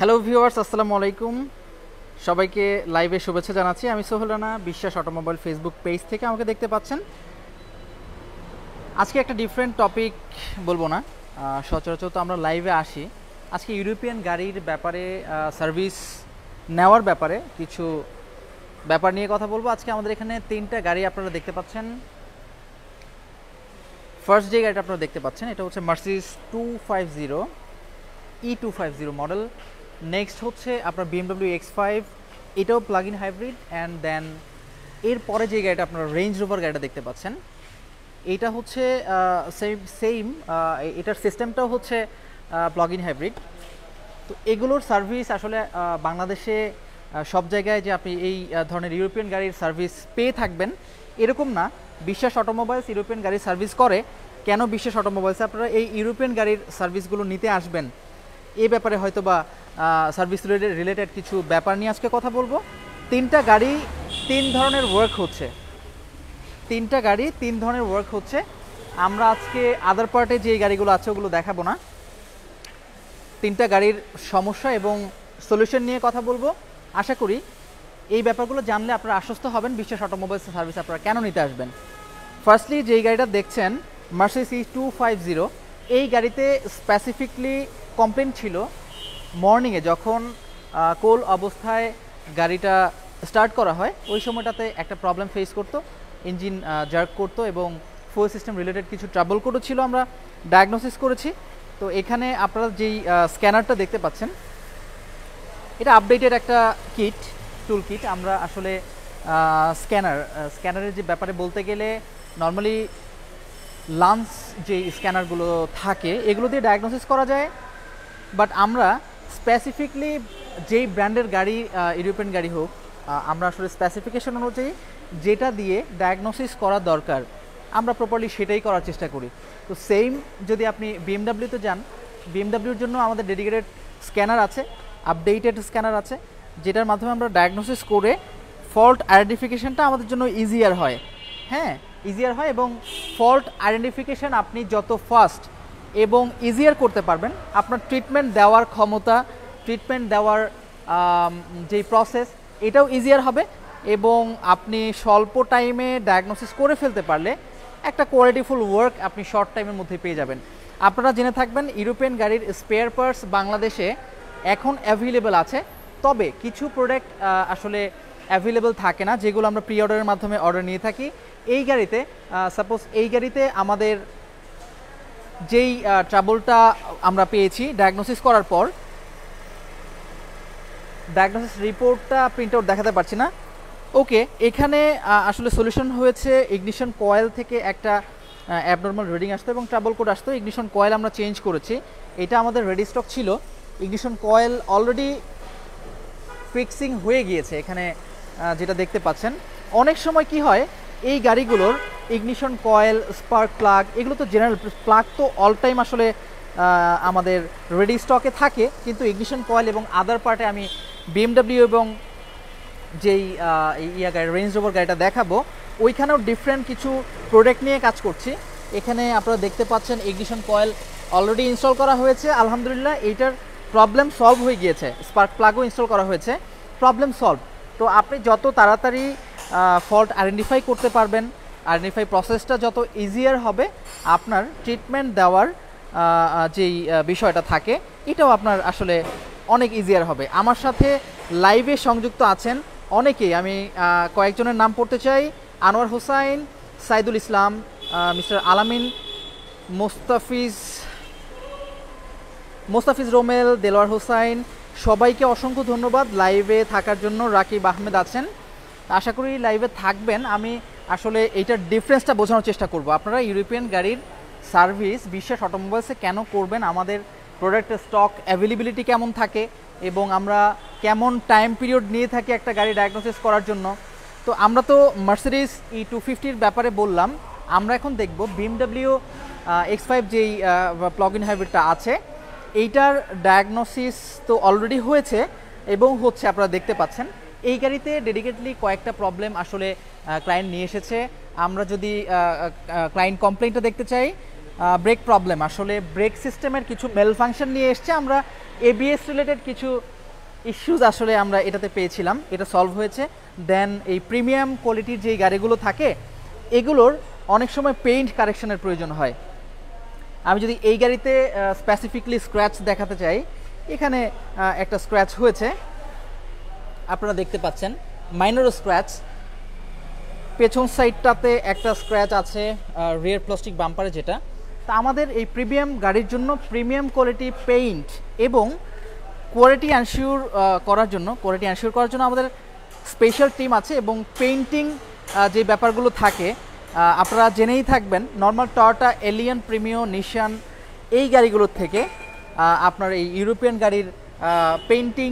Hello viewers, আসসালামু আলাইকুম। সবাইকে লাইভে শুভেচ্ছা জানাচ্ছি। আমি সোহেল রানা, বিশ্বাস অটোমোবাইল ফেসবুক পেজ থেকে আমাকে দেখতে পাচ্ছেন। আজকে একটা ডিফারেন্ট টপিক বলবো না, সচরাচর তো আমরা লাইভে আসি। আজকে ইউরোপিয়ান গাড়ির ব্যাপারে, সার্ভিস নেওয়ার ব্যাপারে কিছু ব্যাপার নিয়ে কথা বলবো। আজকে আমাদের এখানে 3টা গাড়ি আপনারা দেখতে পাচ্ছেন। ফার্স্ট যে গাড়িটা আপনারা দেখতে পাচ্ছেন এটা হচ্ছে মার্সিডিজ 250 E250 মডেল। নেক্সট হচ্ছে আপনার BMW X5, এটাও plug in hybrid. And then এরপরে যে গাড়িটা আপনারা রেঞ্জ রোভার গাড়িটা দেখতে পাচ্ছেন, এইটা হচ্ছে সেম এটার সিস্টেমটাও হচ্ছে প্লাগ ইন হাইব্রিড। তো এগুলোর সার্ভিস আসলে বাংলাদেশে সব জায়গায় যে আপনি এই ধরনের ইউরোপিয়ান গাড়ির সার্ভিস পেয়ে থাকবেন এরকম না। বিশ্বাস অটোমোবাইলস ইউরোপিয়ান গাড়ির সার্ভিস করে। কেন বিশ্বাস অটোমোবাইলসে আপনারা এই ইউরোপিয়ান গাড়ির সার্ভিসগুলো নিতে আসবেন, এই ব্যাপারে হয়তো বা সার্ভিস রিলেটেড কিছু ব্যাপার নিয়ে আজকে কথা বলবো। 3টা গাড়ি 3 ধরনের ওয়ার্ক হচ্ছে। 3টা গাড়ি 3 ধরনের ওয়ার্ক হচ্ছে। আমরা আজকে আদার পার্টে যে গাড়িগুলো আছে ওগুলো দেখাবো না। 3টা গাড়ির সমস্যা এবং সলিউশন নিয়ে কথা বলবো। আশা করি এই ব্যাপারগুলো জানলে আপনারা আশ্বস্ত হবেন বিশ্বাস অটোমোবাইলস সার্ভিস আপনারা কেন নিতে আসবেন। ফার্স্টলি যেই গাড়িটা দেখছেন মার্সিডিজ E250, এই গাড়িতে স্পেসিফিকলি কমপ্লেন ছিল মর্নিংয়ে যখন কোল অবস্থায় গাড়িটা স্টার্ট করা হয় ওই সময়টাতে একটা প্রবলেম ফেস করতো, ইঞ্জিন জার্ক করতো এবং ফুয়েল সিস্টেম রিলেটেড কিছু ট্রাবল কোডও ছিল। আমরা ডায়াগনোসিস করেছি। তো এখানে আপনারা যেই স্ক্যানারটা দেখতে পাচ্ছেন এটা আপডেটেড একটা কিট, টুল কিট। আমরা আসলে স্ক্যানারের যে ব্যাপারে বলতে গেলে নর্মালি লান্স যে স্ক্যানারগুলো থাকে এগুলো দিয়ে ডায়াগনোসিস করা যায়। বাট আমরা স্পেসিফিকলি যেই ব্র্যান্ডের গাড়ি ইউরোপিয়ান গাড়ি হোক, আমরা আসলে স্পেসিফিকেশন অনুযায়ী যেটা দিয়ে ডায়াগনোসিস করা দরকার আমরা প্রপারলি সেটাই করার চেষ্টা করি। তো সেম যদি আপনি বিএমডাব্লিউতে যান, বিএমডাব্লিউর জন্য আমাদের ডেডিকেটেড স্ক্যানার আছে, আপডেটেড স্ক্যানার আছে, যেটার মাধ্যমে আমরা ডায়াগনোসিস করে ফল্ট আইডেন্টিফিকেশনটা আমাদের জন্য ইজিয়ার হয়। হ্যাঁ, ইজিয়ার হয় এবং ফল্ট আইডেন্টিফিকেশন আপনি যত ফাস্ট এবং ইজিয়ার করতে পারবেন, আপনার ট্রিটমেন্ট দেওয়ার ক্ষমতা, ট্রিটমেন্ট দেওয়ার যেই প্রসেস এটাও ইজিয়ার হবে এবং আপনি স্বল্প টাইমে ডায়াগনোসিস করে ফেলতে পারলে একটা কোয়ালিটিফুল ওয়ার্ক আপনি শর্ট টাইমের মধ্যে পেয়ে যাবেন। আপনারা জেনে থাকবেন ইউরোপিয়ান গাড়ির স্পেয়ার পার্টস বাংলাদেশে এখন অ্যাভেলেবেল আছে, তবে কিছু প্রোডাক্ট আসলে অ্যাভেলেবেল থাকে না যেগুলো আমরা প্রি অর্ডারের মাধ্যমে অর্ডার নিয়ে থাকি। এই গাড়িতে সাপোজ এই গাড়িতে আমাদের যেই ট্রাবলটা আমরা পেয়েছি ডায়াগনোসিস করার পর, ডায়াগনোসিস রিপোর্টটা প্রিন্ট আউট দেখাতে পারছি না। ওকে, এখানে আসলে সলিউশন হয়েছে ইগনিশন কয়েল থেকে একটা অ্যাবনর্মাল রিডিং আসতো এবং ট্রাবল কোড আসতো। ইগনিশন কয়েল আমরা চেঞ্জ করেছি, এটা আমাদের রেডি স্টক ছিল। ইগনিশন কয়েল অলরেডি ফিক্সিং হয়ে গিয়েছে এখানে যেটা দেখতে পাচ্ছেন। অনেক সময় কি হয় এই গাড়িগুলোর ইগনিশন কয়েল, স্পার্ক প্লাগ, এগুলো তো জেনারেল প্লাগ তো অল টাইম আসলে আমাদের রেডি স্টকে থাকে, কিন্তু ইগনিশন কয়েল এবং আদার পার্টে আমি BMW এবং যেই গাড়ি রেঞ্জ রোভার গাড়িটা দেখাবো ওইখানেও ডিফারেন্ট কিছু প্রোডাক্ট নিয়ে কাজ করছি। এখানে আপনারা দেখতে পাচ্ছেন ইগনিশন কয়েল অলরেডি ইনস্টল করা হয়েছে, আলহামদুলিল্লাহ এইটার প্রবলেম সলভ হয়ে গিয়েছে। স্পার্ক প্লাগও ইনস্টল করা হয়েছে, প্রবলেম সলভ। তো আপনি যত তাড়াতাড়ি ফল্ট আইডেন্টিফাই করতে পারবেন, আইডেন্টিফাই প্রসেসটা যত ইজিয়ার হবে, আপনার ট্রিটমেন্ট দেওয়ার যেই বিষয়টা থাকে এটাও আপনার আসলে অনেক ইজিয়ার হবে। আমার সাথে লাইভে সংযুক্ত আছেন অনেকেই, আমি কয়েকজনের নাম পড়তে চাই। আনোয়ার হোসাইন, সাইদুল ইসলাম, মিস্টার আলামিন, মোস্তাফিজ রোমেল, দেলোয়ার হোসাইন, সবাইকে অসংখ্য ধন্যবাদ লাইভে থাকার জন্য। রাকিব আহমেদ আছেন, আশা করি লাইভে থাকবেন। আমি আসলে এইটার ডিফারেন্সটা বোঝানোর চেষ্টা করব। আপনারা ইউরোপিয়ান গাড়ির সার্ভিস বিশ্বাস অটোমোবাইলসে কেন করবেন, আমাদের প্রোডাক্টের স্টক অ্যাভেলেবিলিটি কেমন থাকে এবং আমরা কেমন টাইম পিরিয়ড নিয়ে থাকি একটা গাড়ি ডায়াগনোসিস করার জন্য। তো আমরা তো মার্সিডিজ E250-র ব্যাপারে বললাম, আমরা এখন দেখব BMW X5 যেই প্লাগ ইন হাইব্রিডটা আছে এইটার ডায়াগনোসিস তো অলরেডি হয়েছে এবং হচ্ছে, আপনারা দেখতে পাচ্ছেন। এই গাড়িতে ডেডিকেটলি কয়েকটা প্রবলেম আসলে ক্লায়েন্ট নিয়ে এসেছে। আমরা যদি ক্লায়েন্ট কমপ্লেইনটা দেখতে চাই, ব্রেক প্রবলেম, আসলে ব্রেক সিস্টেমের কিছু মেল ফাংশন নিয়ে এসছে। আমরা ABS রিলেটেড কিছু ইস্যুজ আসলে আমরা এটাতে পেয়েছিলাম, এটা সলভ হয়েছে। দেন এই প্রিমিয়াম কোয়ালিটির যে গাড়িগুলো থাকে এগুলোর অনেক সময় পেইন্ট কারেকশনের প্রয়োজন হয়। আমি যদি এই গাড়িতে স্পেসিফিকলি স্ক্র্যাচ দেখাতে চাই, এখানে একটা স্ক্র্যাচ হয়েছে, আপনারা দেখতে পাচ্ছেন মাইনর স্ক্র্যাচ। পেছন সাইডটাতে একটা স্ক্র্যাচ আছে রিয়ার প্লাস্টিক বাম্পারে যেটা। তা আমাদের এই প্রিমিয়াম গাড়ির জন্য প্রিমিয়াম কোয়ালিটি পেইন্ট এবং কোয়ালিটি এনশিওর করার জন্য আমাদের স্পেশাল টিম আছে এবং পেইন্টিং যে ব্যাপারগুলো থাকে আপনারা জেনেই থাকবেন। নর্মাল টয়োটা এলিয়ন, প্রিমিও, নিশান এই গাড়িগুলোর থেকে আপনার এই ইউরোপিয়ান গাড়ির পেইন্টিং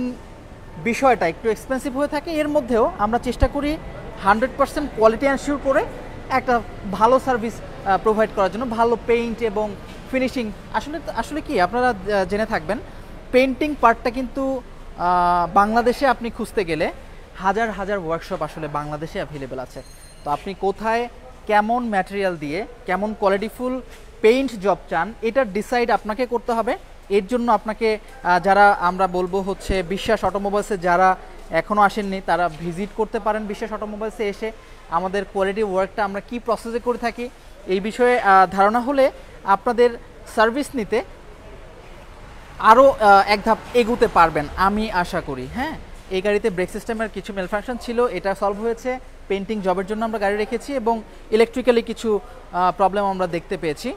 বিষয়টা একটু এক্সপেন্সিভ হয়ে থাকে। এর মধ্যেও আমরা চেষ্টা করি 100% কোয়ালিটি এনশিওর করে একটা ভালো সার্ভিস প্রোভাইড করার জন্য, ভালো পেইন্ট এবং ফিনিশিং। আসলে কি আপনারা জেনে থাকবেন, পেইন্টিং পার্টটা কিন্তু বাংলাদেশে আপনি খুঁজতে গেলে হাজার হাজার ওয়ার্কশপ আসলে বাংলাদেশে অ্যাভেলেবেল আছে। তো আপনি কোথায় কেমন ম্যাটেরিয়াল দিয়ে কেমন কোয়ালিটিফুল পেইন্ট জব চান এটা ডিসাইড আপনাকে করতে হবে। এর জন্য আপনাকে যারা আমরা বলবো হচ্ছে বিশ্বাস অটোমোবাইলসে যারা এখনও আসেননি তারা ভিজিট করতে পারেন বিশ্বাস অটোমোবাইলসে এসে। আমাদের কোয়ালিটি ওয়ার্কটা আমরা কি প্রসেসে করে থাকি এই বিষয়ে ধারণা হলে আপনাদের সার্ভিস নিতে আরও এক ধাপ এগুতে পারবেন আমি আশা করি। হ্যাঁ, এই গাড়িতে ব্রেক সিস্টেমের কিছু ম্যালফাংশন ছিল, এটা সলভ হয়েছে। পেইন্টিং জবের জন্য আমরা গাড়ি রেখেছি এবং ইলেকট্রিক্যালি কিছু প্রবলেম আমরা দেখতে পেয়েছি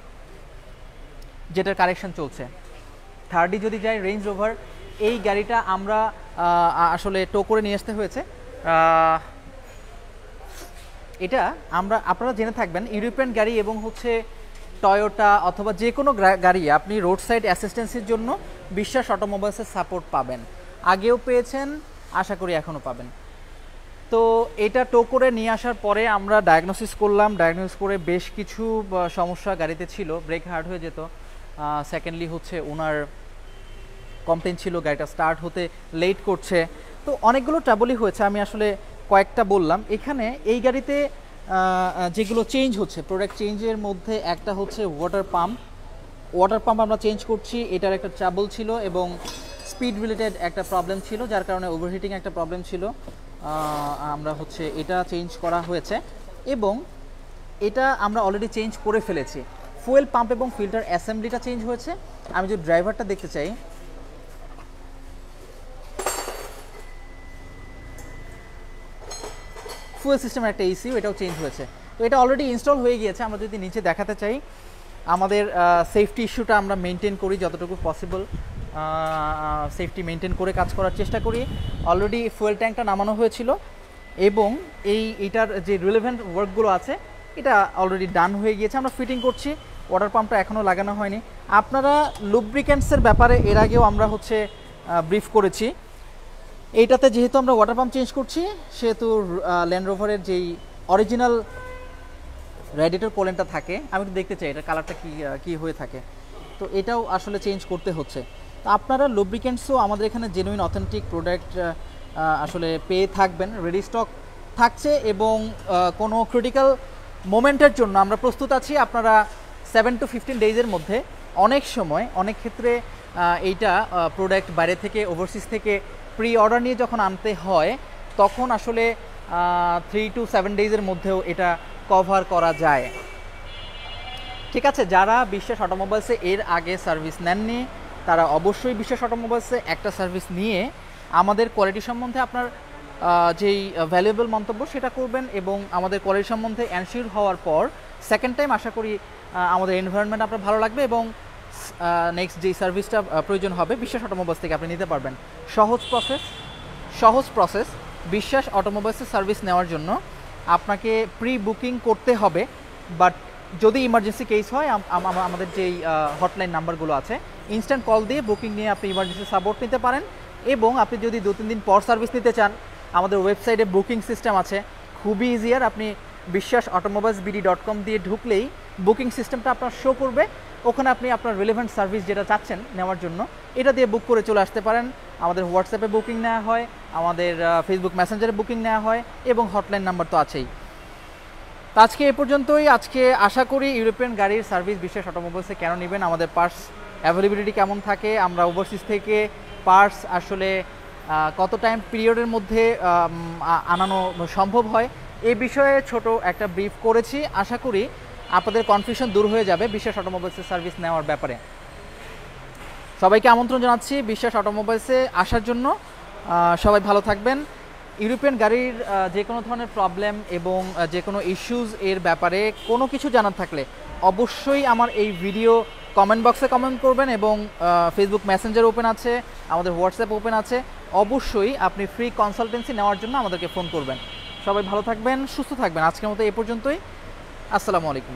যেটার কারেকশন চলছে। থার্ডি যদি যাই, রেঞ্জ রোভার, এই গাড়িটা আমরা আসলে টো করে নিয়ে আসতে হয়েছে। এটা আপনারা জেনে থাকবেন ইউরোপিয়ান গাড়ি এবং হচ্ছে টয়োটা অথবা যে কোনো গাড়ি আপনি রোড সাইড অ্যাসিস্ট্যান্সের জন্য বিশ্বাস অটোমোবাইলসের সাপোর্ট পাবেন, আগেও পেয়েছেন, আশা করি এখনও পাবেন। তো এটা টো করে নিয়ে আসার পরে আমরা ডায়াগনোসিস করলাম, ডায়াগনোসিস করে বেশ কিছু সমস্যা গাড়িতে ছিল, ব্রেক হার্ড হয়ে যেত। সেকেন্ডলি হচ্ছে ওনার কমপ্লেন ছিল গাড়িটা স্টার্ট হতে লেট করছে। তো অনেকগুলো ট্রাবলই হয়েছে, আমি আসলে কয়েকটা বললাম। এখানে এই গাড়িতে যেগুলো চেঞ্জ হচ্ছে, প্রোডাক্ট চেঞ্জের মধ্যে একটা হচ্ছে ওয়াটার পাম্প আমরা চেঞ্জ করছি, এটার একটা ট্রাবল ছিল এবং স্পিড রিলেটেড একটা প্রবলেম ছিল যার কারণে ওভারহিটিং একটা প্রবলেম ছিল। আমরা হচ্ছে এটা চেঞ্জ করা হয়েছে এবং এটা আমরা অলরেডি চেঞ্জ করে ফেলেছি। ফুয়েল পাম্প এবং ফিল্টার অ্যাসেম্বলিটা চেঞ্জ হয়েছে। আমি যদি ড্রাইভারটা দেখতে চাই, ফুয়েল সিস্টেমের একটা ECU এটাও চেঞ্জ হয়েছে। তো এটা অলরেডি ইনস্টল হয়ে গিয়েছে। আমরা যদি নিচে দেখাতে চাই, আমাদের সেফটি ইস্যুটা আমরা মেনটেন করি যতটুকু পসিবল, সেফটি মেনটেন করে কাজ করার চেষ্টা করি। অলরেডি ফুয়েল ট্যাঙ্কটা নামানো হয়েছিল এবং এইটার যে রিলেভেন্ট ওয়ার্কগুলো আছে এটা অলরেডি ডান হয়ে গিয়েছে, আমরা ফিটিং করছি। ওয়াটার পাম্পটা এখনও লাগানো হয়নি। আপনারা লুব্রিক্যান্টসের ব্যাপারে এর আগেও আমরা হচ্ছে ব্রিফ করেছি। এইটাতে যেহেতু আমরা ওয়াটার পাম্প চেঞ্জ করছি সেহেতু ল্যান্ড রোভারের যেই অরিজিনাল রেডিয়েটর কোলেনটা থাকে, আমি একটু দেখতে চাই এটার কালারটা কি হয়ে থাকে। তো এটাও আসলে চেঞ্জ করতে হচ্ছে। তো আপনারা লুব্রিক্যান্টসও আমাদের এখানে জেনুইন অথেন্টিক প্রোডাক্ট আসলে পেয়ে থাকবেন, রেডি স্টক থাকছে এবং কোনো ক্রিটিক্যাল মোমেন্টের জন্য আমরা প্রস্তুত আছি। আপনারা 7 to 15 ডেজের মধ্যে অনেক সময় অনেক ক্ষেত্রে এইটা প্রোডাক্ট বাইরে থেকে ওভারসিজ থেকে প্রি অর্ডার নিয়ে যখন আনতে হয় তখন আসলে 3 to 7 ডেজের মধ্যেও এটা কভার করা যায়। ঠিক আছে, যারা বিশ্বাস অটোমোবাইলসে এর আগে সার্ভিস নেননি তারা অবশ্যই বিশ্বাস অটোমোবাইলসে একটা সার্ভিস নিয়ে আমাদের কোয়ালিটি সম্বন্ধে আপনার যেই ভ্যালুয়েবল মন্তব্য সেটা করবেন এবং আমাদের কোয়ালিটি সম্বন্ধে এনশিওর হওয়ার পর সেকেন্ড টাইম আশা করি আমাদের এনভায়রনমেন্ট আপনার ভালো লাগবে এবং নেক্সট যেই সার্ভিসটা প্রয়োজন হবে বিশ্বাস অটোমোবাইলস থেকে আপনি নিতে পারবেন। সহজ প্রসেস বিশ্বাস অটোমোবাইলসের সার্ভিস নেওয়ার জন্য আপনাকে প্রি বুকিং করতে হবে, বাট যদি ইমার্জেন্সি কেস হয় আমাদের যেই হটলাইন নাম্বারগুলো আছে ইনস্ট্যান্ট কল দিয়ে বুকিং নিয়ে আপনি ইমার্জেন্সি সাপোর্ট নিতে পারেন। এবং আপনি যদি 2-3 দিন পর সার্ভিস নিতে চান আমাদের ওয়েবসাইটে বুকিং সিস্টেম আছে, খুবই ইজিয়ার। আপনি বিশ্বাস অটোমোবাইলস bd.com দিয়ে ঢুকলেই বুকিং সিস্টেমটা আপনার শো করবে, ওখানে আপনি আপনার রিলেভেন্ট সার্ভিস যেটা চাচ্ছেন নেওয়ার জন্য এটা দিয়ে বুক করে চলে আসতে পারেন। আমাদের হোয়াটসঅ্যাপে বুকিং নেওয়া হয়, আমাদের ফেসবুক মেসেঞ্জারে বুকিং নেওয়া হয় এবং হটলাইন নাম্বার তো আছেই। তো আজকে এ পর্যন্তই। আজকে আশা করি ইউরোপিয়ান গাড়ির সার্ভিস বিশ্বাস অটোমোবাইলসে কেন নেবেন, আমাদের পার্টস অ্যাভেলেবিলিটি কেমন থাকে, আমরা ওভারসিজ থেকে পার্টস আসলে কত টাইম পিরিয়ডের মধ্যে আনানো সম্ভব হয় এই বিষয়ে ছোট একটা ব্রিফ করেছি। আশা করি আপনাদের কনফিউশন দূর হয়ে যাবে বিশ্বাস অটোমোবাইলসের সার্ভিস নেওয়ার ব্যাপারে। সবাইকে আমন্ত্রণ জানাচ্ছি বিশ্বাস অটোমোবাইলসে আসার জন্য। সবাই ভালো থাকবেন। ইউরোপিয়ান গাড়ির যে কোনো ধরনের প্রবলেম এবং যে কোনো ইস্যুজ এর ব্যাপারে কোনো কিছু জানার থাকলে অবশ্যই আমার এই ভিডিও কমেন্ট বক্সে কমেন্ট করবেন এবং ফেসবুক মেসেঞ্জার ওপেন আছে, আমাদের হোয়াটসঅ্যাপ ওপেন আছে। অবশ্যই আপনি ফ্রি কনসালটেন্সি নেওয়ার জন্য আমাদেরকে ফোন করবেন। সবাই ভালো থাকবেন, সুস্থ থাকবেন। আজকের মতো এ পর্যন্তই। আসসালামু আলাইকুম।